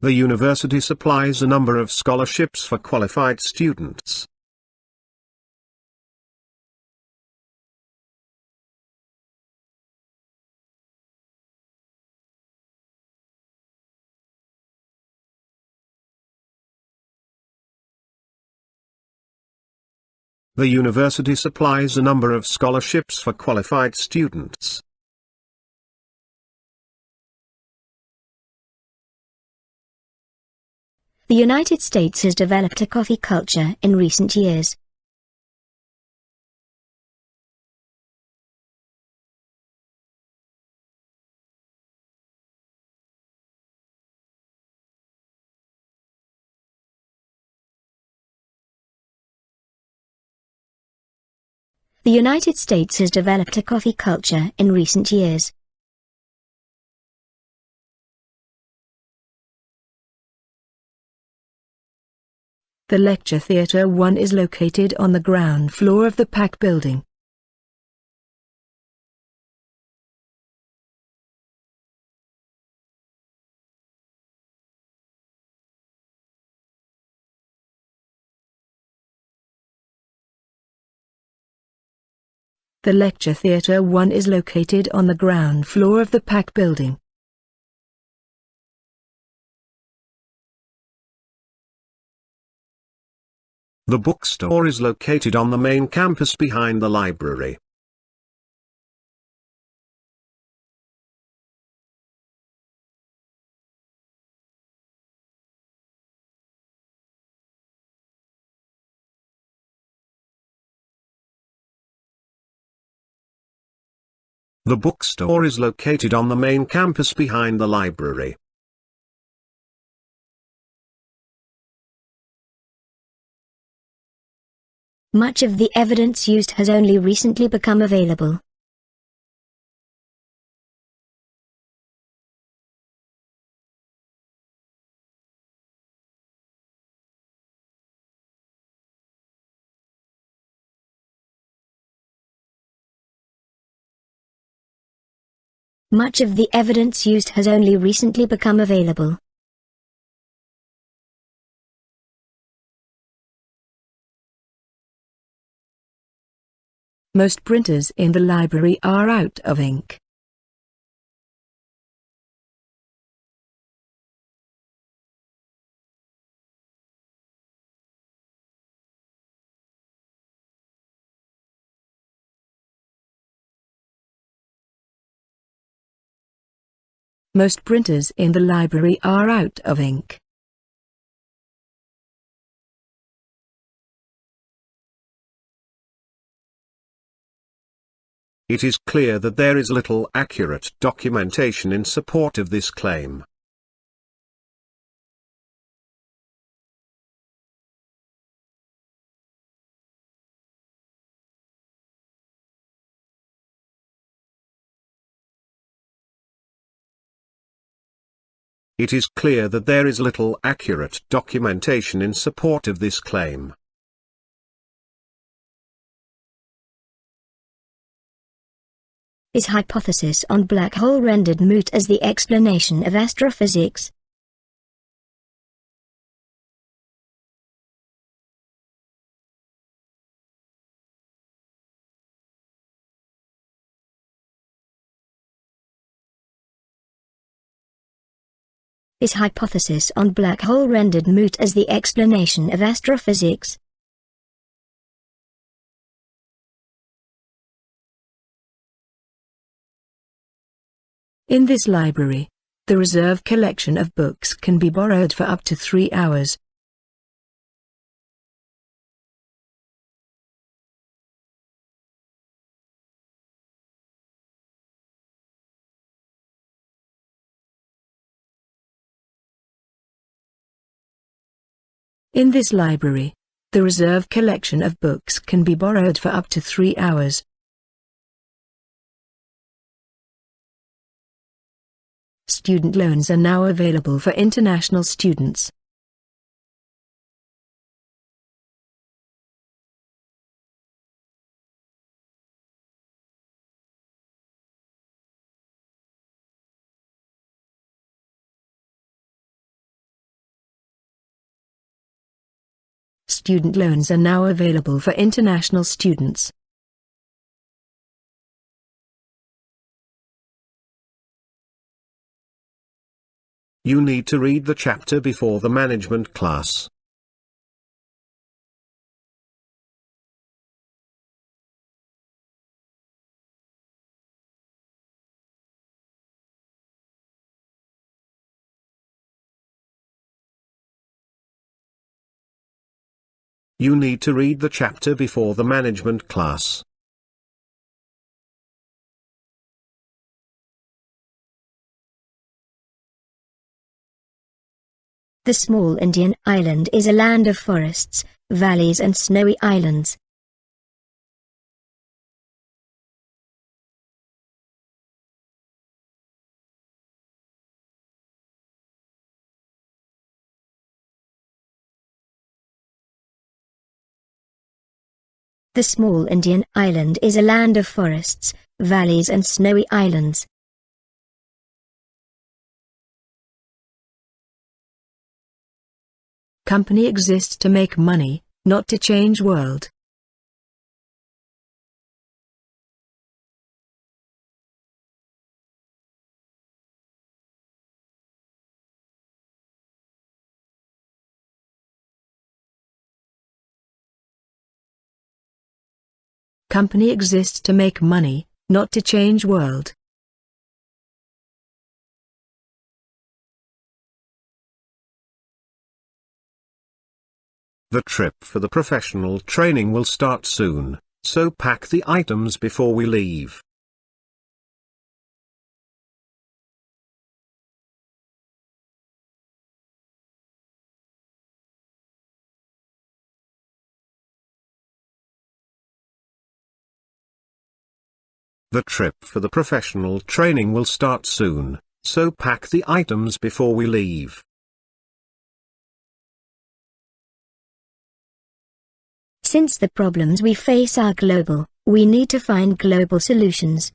The university supplies a number of scholarships for qualified students. The university supplies a number of scholarships for qualified students. The United States has developed a coffee culture in recent years. The United States has developed a coffee culture in recent years. The Lecture Theatre 1 is located on the ground floor of the PAC building. The Lecture Theatre 1 is located on the ground floor of the PAC building. The bookstore is located on the main campus behind the library. The bookstore is located on the main campus behind the library. Much of the evidence used has only recently become available. Much of the evidence used has only recently become available. Most printers in the library are out of ink. Most printers in the library are out of ink. It is clear that there is little accurate documentation in support of this claim. It is clear that there is little accurate documentation in support of this claim. Is hypothesis on black hole rendered moot as the explanation of astrophysics? Is hypothesis on black hole rendered moot as the explanation of astrophysics? In this library, the reserve collection of books can be borrowed for up to 3 hours. In this library, the reserve collection of books can be borrowed for up to 3 hours. Student loans are now available for international students. Student loans are now available for international students. You need to read the chapter before the management class. You need to read the chapter before the management class. The small Indian island is a land of forests, valleys and snowy islands. The small Indian island is a land of forests, valleys and snowy islands. Company exists to make money, not to change world. Company exists to make money, not to change world. The trip for the professional training will start soon, so pack the items before we leave. The trip for the professional training will start soon, so pack the items before we leave. Since the problems we face are global, we need to find global solutions.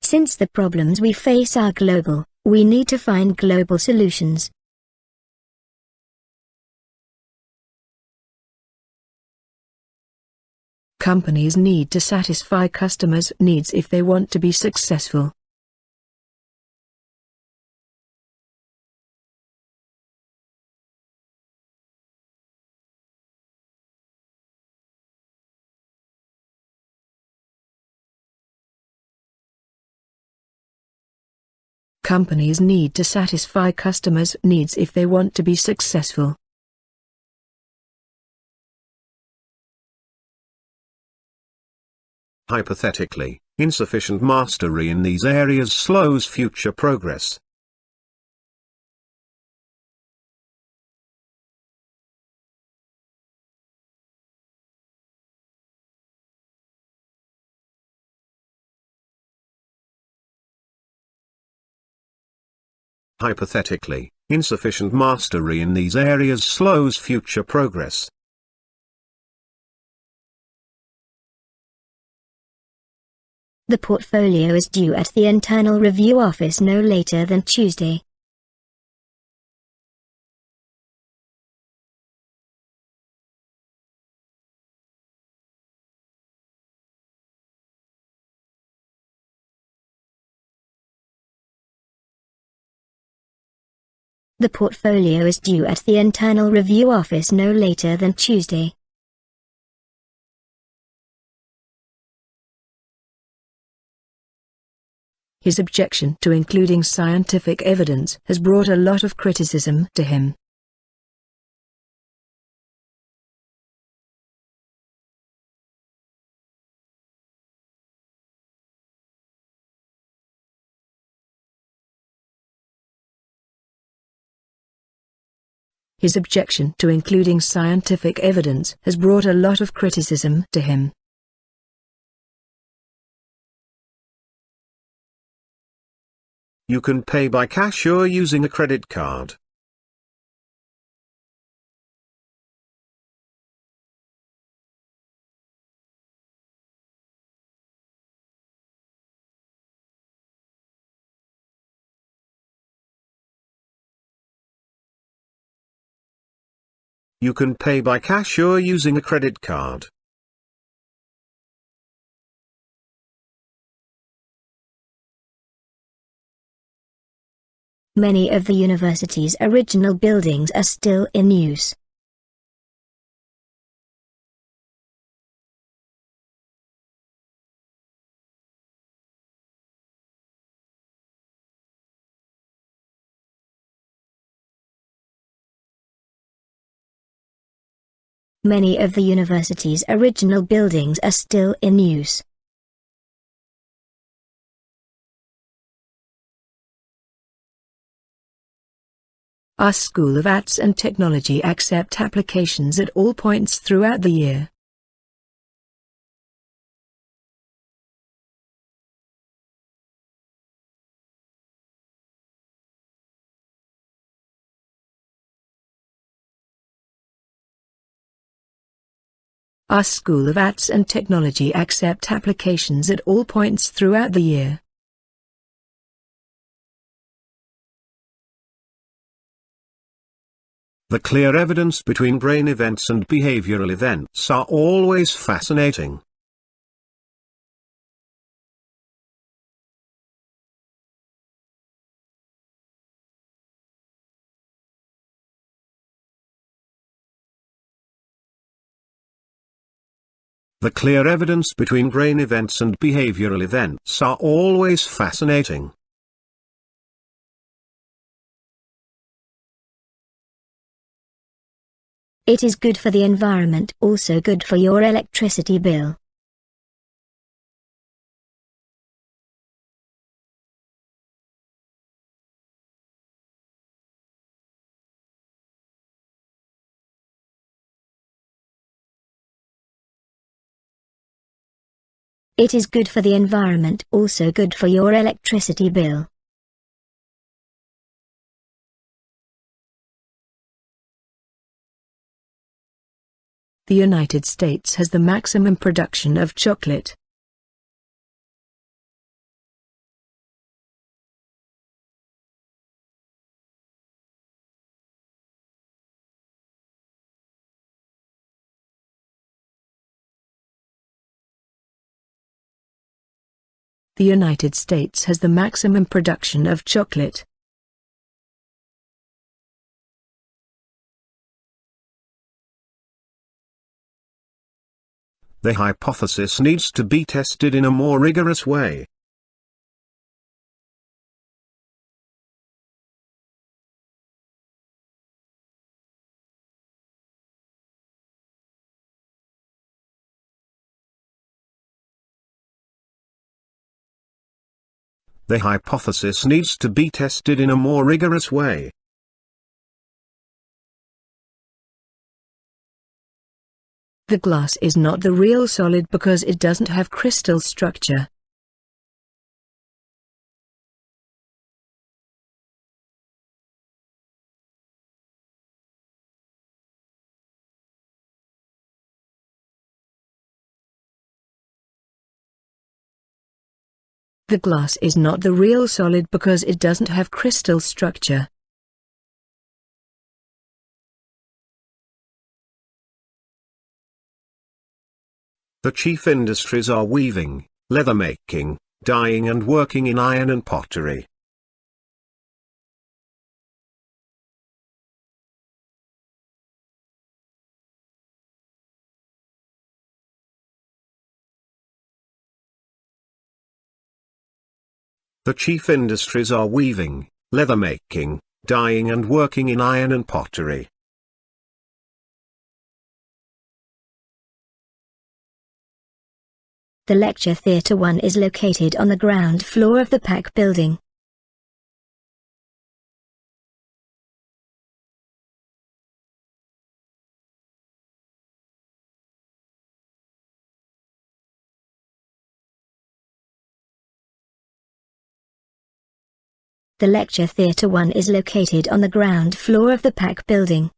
Since the problems we face are global, we need to find global solutions. Companies need to satisfy customers' needs if they want to be successful. Companies need to satisfy customers' needs if they want to be successful. Hypothetically, insufficient mastery in these areas slows future progress. Hypothetically, insufficient mastery in these areas slows future progress. The portfolio is due at the internal review office no later than Tuesday. The portfolio is due at the internal review office no later than Tuesday. His objection to including scientific evidence has brought a lot of criticism to him. His objection to including scientific evidence has brought a lot of criticism to him. You can pay by cash or using a credit card. You can pay by cash or using a credit card. Many of the university's original buildings are still in use. Many of the university's original buildings are still in use. Our School of Arts and Technology accept applications at all points throughout the year. Our School of Arts and Technology accept applications at all points throughout the year. The clear evidence between brain events and behavioral events are always fascinating. The clear evidence between brain events and behavioral events are always fascinating. It is good for the environment, also good for your electricity bill. It is good for the environment, also good for your electricity bill. The United States has the maximum production of chocolate. The United States has the maximum production of chocolate. The hypothesis needs to be tested in a more rigorous way. The hypothesis needs to be tested in a more rigorous way. The glass is not the real solid because it doesn't have crystal structure. The glass is not the real solid because it doesn't have crystal structure. The chief industries are weaving, leather making, dyeing and working in iron and pottery. The chief industries are weaving, leather making, dyeing and working in iron and pottery. The Lecture Theatre 1 is located on the ground floor of the PAC building. The Lecture Theatre 1 is located on the ground floor of the PAC building.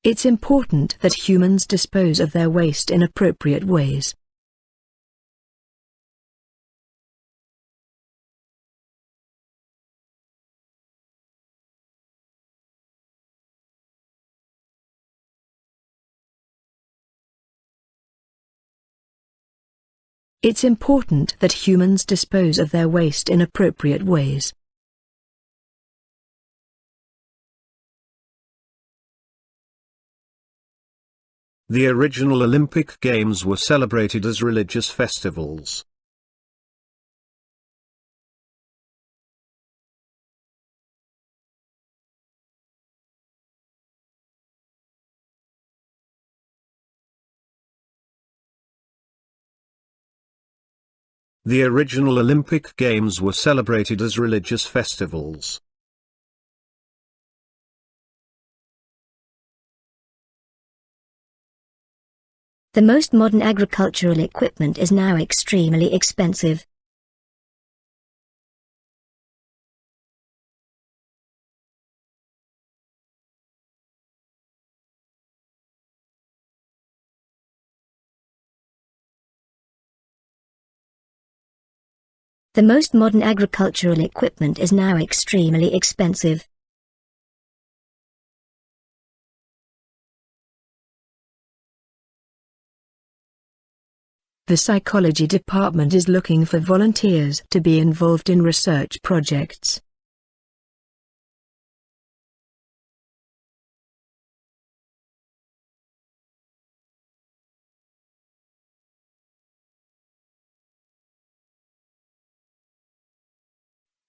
It's important that humans dispose of their waste in appropriate ways. It's important that humans dispose of their waste in appropriate ways. The original Olympic Games were celebrated as religious festivals. The original Olympic Games were celebrated as religious festivals. The most modern agricultural equipment is now extremely expensive. The most modern agricultural equipment is now extremely expensive. The psychology department is looking for volunteers to be involved in research projects.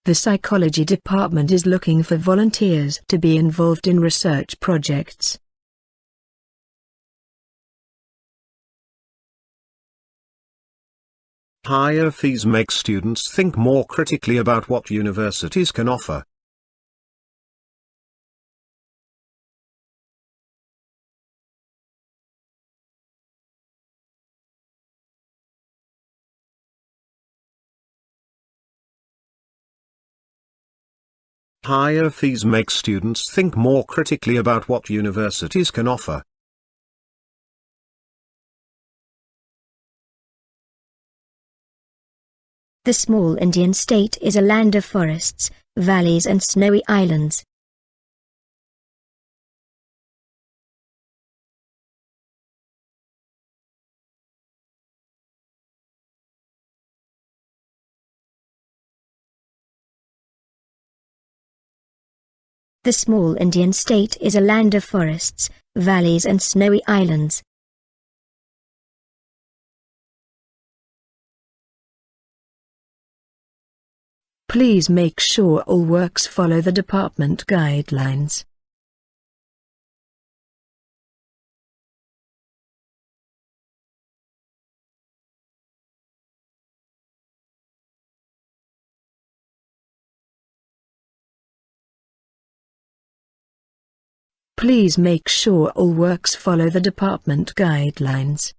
The psychology department is looking for volunteers to be involved in research projects. Higher fees make students think more critically about what universities can offer. Higher fees make students think more critically about what universities can offer. The small Indian state is a land of forests, valleys and snowy islands. The small Indian state is a land of forests, valleys and snowy islands. Please make sure all works follow the department guidelines. Please make sure all works follow the department guidelines.